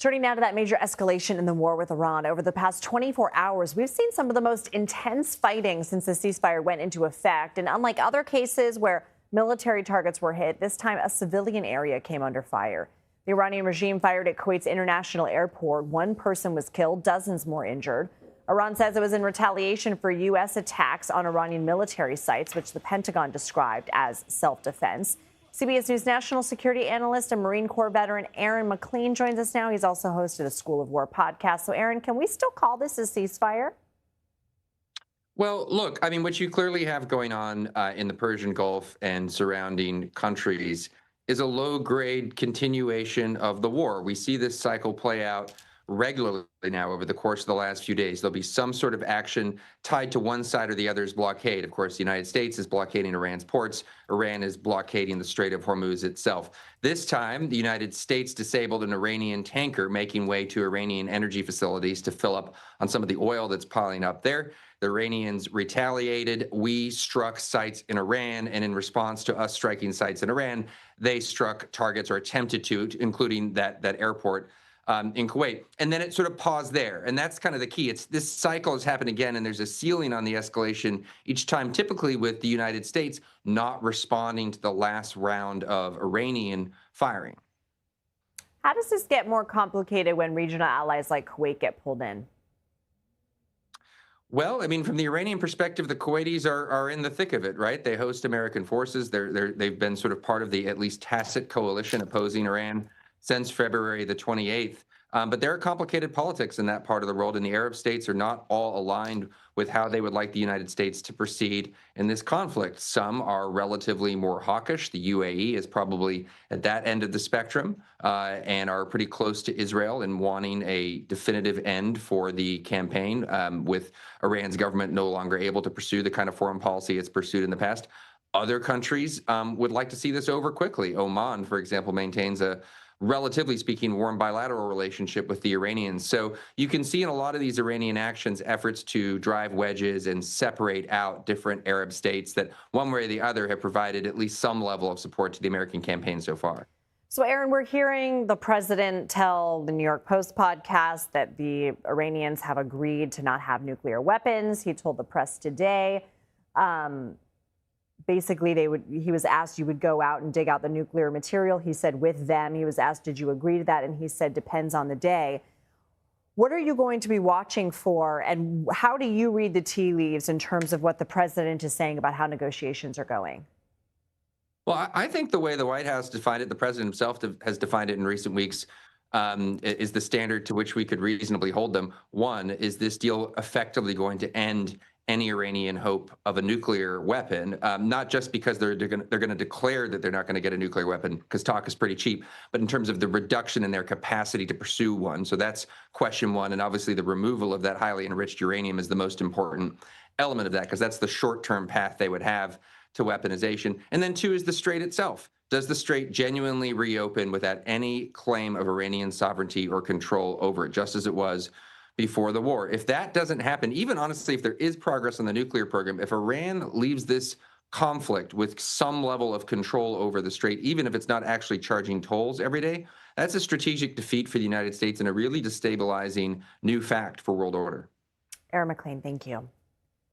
Turning now to that major escalation in the war with Iran. Over the past 24 hours, we've seen some of the most intense fighting since the ceasefire went into effect. And unlike other cases where military targets were hit, this time a civilian area came under fire. The Iranian regime fired at Kuwait's international airport. One person was killed, dozens more injured. Iran says it was in retaliation for U.S. attacks on Iranian military sites, which the Pentagon described as self-defense. CBS News national security analyst and Marine Corps veteran Aaron MacLean joins us now. He's also hosted a School of War podcast. So, Aaron, can we still call this a ceasefire? Well, look, I mean, what you clearly have going on in the Persian Gulf and surrounding countries is a low-grade continuation of the war. We see this cycle play out regularly now over the course of the last few days. There'll be some sort of action tied to one side or the other's blockade. Of course, the United States is blockading Iran's ports. Iran is blockading the Strait of Hormuz itself. This time, the United States disabled an Iranian tanker making way to Iranian energy facilities to fill up on some of the oil that's piling up there. The Iranians retaliated. We struck sites in Iran, and in response to us striking sites in Iran, they struck targets or attempted to, including that airport in Kuwait. And then it sort of paused there. And that's kind of the key. It's this cycle has happened again, and there's a ceiling on the escalation each time, typically with the United States not responding to the last round of Iranian firing. How does this get more complicated when regional allies like Kuwait get pulled in? Well, I mean, from the Iranian perspective, the Kuwaitis are in the thick of it, right? They host American forces. They've been sort of part of the at least tacit coalition opposing Iran since February the 28th. But there are complicated politics in that part of the world, and the Arab states are not all aligned with how they would like the United States to proceed in this conflict. Some are relatively more hawkish. The UAE is probably at that end of the spectrum and are pretty close to Israel in wanting a definitive end for the campaign, with Iran's government no longer able to pursue the kind of foreign policy it's pursued in the past. Other countries would like to see this over quickly. Oman, for example, maintains a relatively speaking, warm bilateral relationship with the Iranians. So you can see in a lot of these Iranian actions efforts to drive wedges and separate out different Arab states that one way or the other have provided at least some level of support to the American campaign so far. So, Aaron, we're hearing the president tell the New York Post podcast that the Iranians have agreed to not have nuclear weapons. He told the press today, basically, he was asked, you would go out and dig out the nuclear material. He said with them. He was asked, did you agree to that? And he said, depends on the day. What are you going to be watching for? And how do you read the tea leaves in terms of what the president is saying about how negotiations are going? Well, I think the way the White House defined it, the president himself has defined it in recent weeks, is the standard to which we could reasonably hold them. One, is this deal effectively going to end any Iranian hope of a nuclear weapon, not just because they're going to declare that they're not going to get a nuclear weapon, because talk is pretty cheap, but in terms of the reduction in their capacity to pursue one. So that's question one. And obviously the removal of that highly enriched uranium is the most important element of that, because that's the short-term path they would have to weaponization. And then two is the Strait itself. Does the Strait genuinely reopen without any claim of Iranian sovereignty or control over it, just as it was before the war? If that doesn't happen, even honestly, if there is progress on the nuclear program, if Iran leaves this conflict with some level of control over the Strait, even if it's not actually charging tolls every day, that's a strategic defeat for the United States and a really destabilizing new fact for world order. Aaron MacLean, thank you.